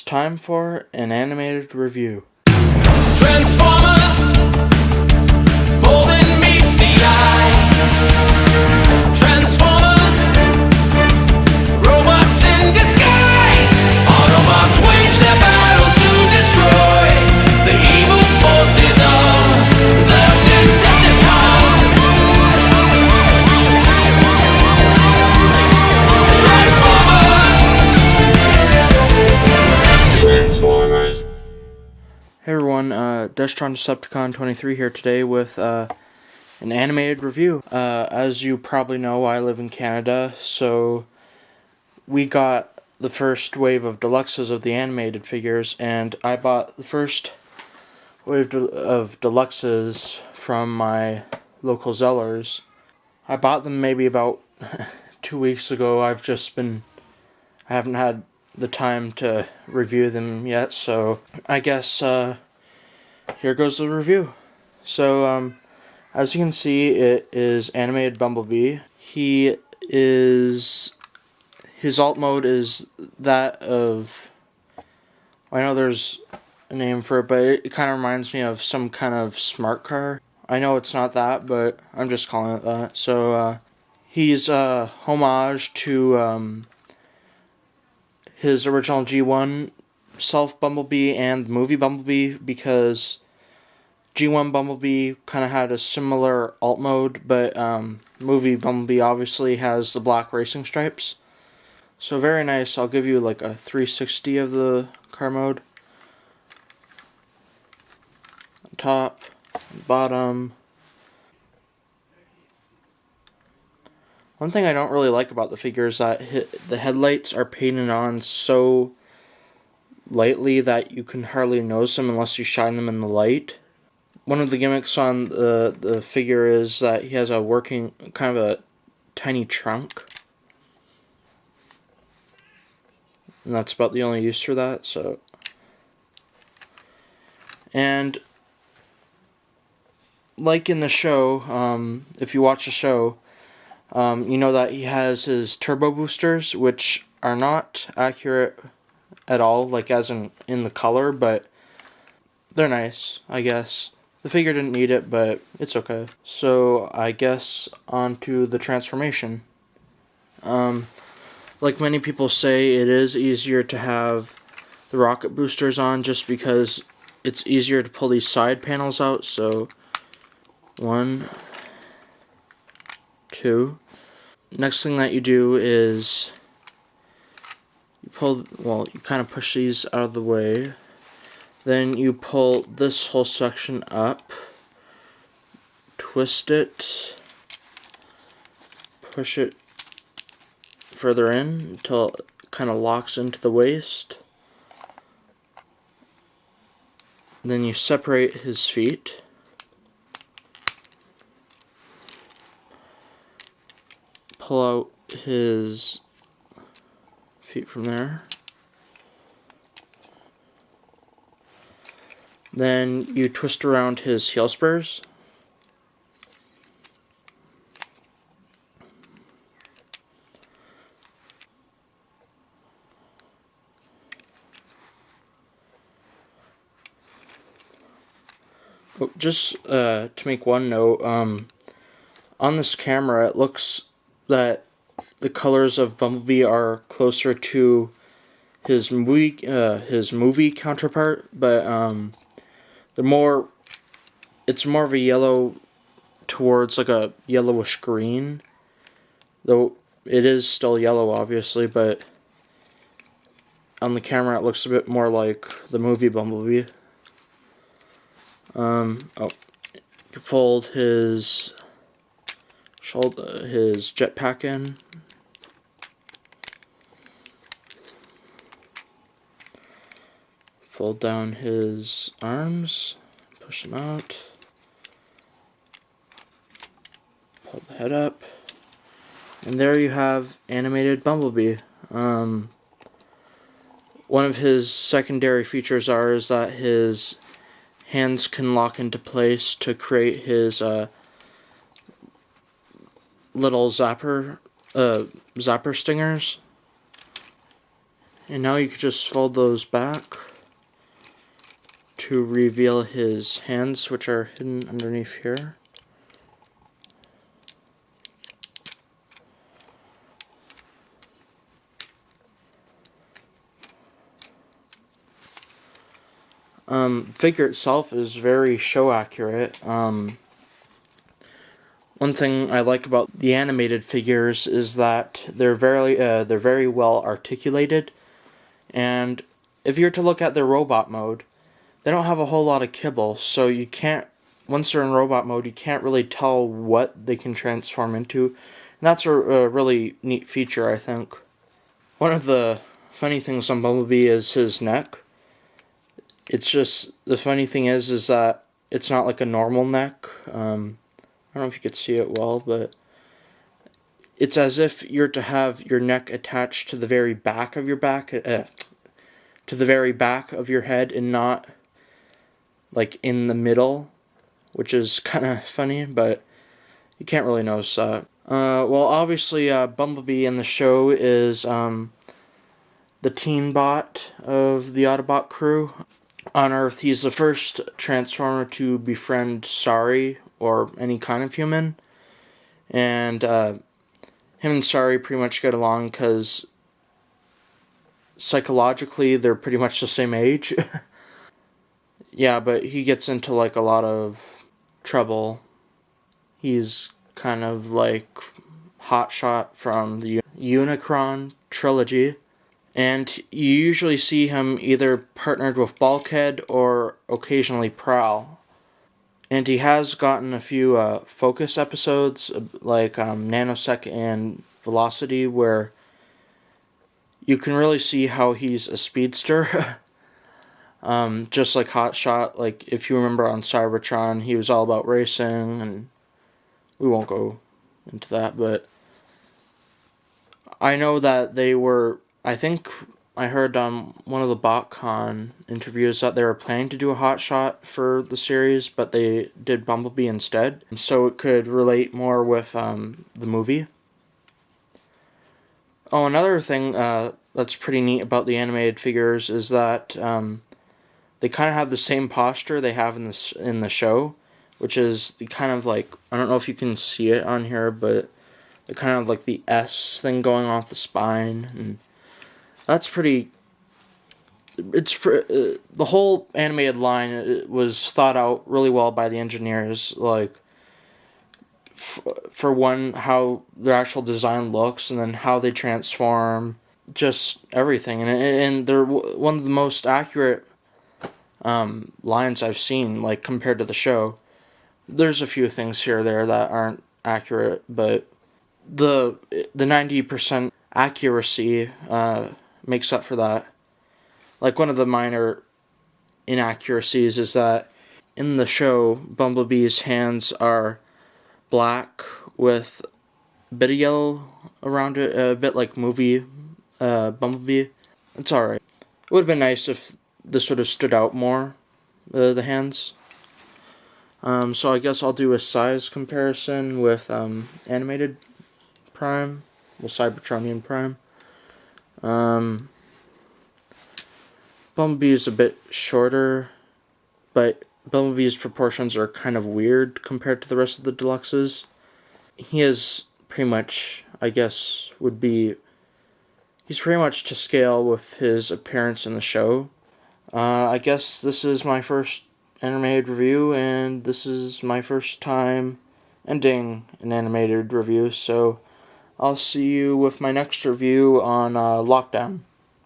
time for an animated review. Transformers, more than meets the eye. Transformers, robots in disguise. Autobots wage their battle to destroy the evil forces of the Decepticons. Transformers. Hey everyone, Destron Decepticon 23 here today with an animated review. As you probably know, I live in Canada, so we got the first wave of deluxes of the animated figures, and I bought the first wave of deluxes from my local Zellers. I bought them maybe about 2 weeks ago. I haven't had the time to review them yet, so I guess here goes the review. So as you can see, it is animated Bumblebee. His alt mode is that of, I know there's a name for it, but it kind of reminds me of some kind of smart car. I know it's not that, but I'm just calling it that. So he's a homage to his original G1 self Bumblebee and the movie Bumblebee, because G1 Bumblebee kind of had a similar alt mode, but movie Bumblebee obviously has the black racing stripes. So very nice. I'll give you like a 360 of the car mode. Top, bottom. One thing I don't really like about the figure is that the headlights are painted on so lightly that you can hardly notice them unless you shine them in the light. One of the gimmicks on the figure is that he has a working, kind of a tiny trunk. And that's about the only use for that, so. And like in the show, if you watch the show, you know that he has his turbo boosters, which are not accurate at all, like as in the color, but they're nice, I guess. The figure didn't need it, but it's okay. So I guess on to the transformation. Like many people say, it is easier to have the rocket boosters on just because it's easier to pull these side panels out. So 1, 2. Next thing that you do is you kind of push these out of the way. Then you pull this whole section up, twist it, push it further in until it kind of locks into the waist. Then you separate his feet. Pull out his feet from there. Then you twist around his heel spurs. Oh, just to make one note, on this camera it looks that the colors of Bumblebee are closer to his movie counterpart, but it's more of a yellow towards like a yellowish green, though it is still yellow obviously, but on the camera it looks a bit more like the movie Bumblebee. You fold his jetpack in. Fold down his arms, push them out, pull the head up, and there you have animated Bumblebee. One of his secondary features is that his hands can lock into place to create his little zapper stingers. And now you can just fold those back to reveal his hands, which are hidden underneath here. Figure itself is very show accurate. One thing I like about the animated figures is that they're very well articulated, and if you're to look at their robot mode, they don't have a whole lot of kibble, so you can't, once they're in robot mode, you can't really tell what they can transform into. And that's a really neat feature, I think. One of the funny things on Bumblebee is his neck. It's just, the funny thing is that it's not like a normal neck. I don't know if you could see it well, but it's as if you're to have your neck attached to the very back of your back, to the very back of your head, and not like in the middle, which is kind of funny, but you can't really notice that. Well, obviously, Bumblebee in the show is the teen bot of the Autobot crew. On Earth, he's the first Transformer to befriend Sari, or any kind of human. And him and Sari pretty much get along because psychologically they're pretty much the same age. Yeah, but he gets into like a lot of trouble. He's kind of like Hotshot from the Unicron trilogy. And you usually see him either partnered with Bulkhead or occasionally Prowl. And he has gotten a few focus episodes, like Nanosec and Velocity, where you can really see how he's a speedster. Just like Hotshot, like if you remember on Cybertron, he was all about racing, and we won't go into that, but I know that they were, I think I heard on one of the BotCon interviews that they were planning to do a Hotshot for the series, but they did Bumblebee instead, so it could relate more with the movie. Oh, another thing that's pretty neat about the animated figures is that they kind of have the same posture they have in the show, which is the kind of like, I don't know if you can see it on here, but the kind of like the S thing going off the spine, and that's pretty. The whole animated line was thought out really well by the engineers. Like, for one, how their actual design looks, and then how they transform, just everything, and they're one of the most accurate lines I've seen, like compared to the show. There's a few things here or there that aren't accurate, but the 90% accuracy makes up for that. Like, one of the minor inaccuracies is that in the show, Bumblebee's hands are black with a bit of yellow around it, a bit like movie Bumblebee. It's alright. It would have been nice if this would have stood out more, the hands. So I guess I'll do a size comparison with animated Prime, well, Cybertronian Prime. Bumblebee is a bit shorter, but Bumblebee's proportions are kind of weird compared to the rest of the deluxes. He is pretty much, I guess, he's pretty much to scale with his appearance in the show. I guess this is my first animated review, and this is my first time ending an animated review, so I'll see you with my next review on Lockdown.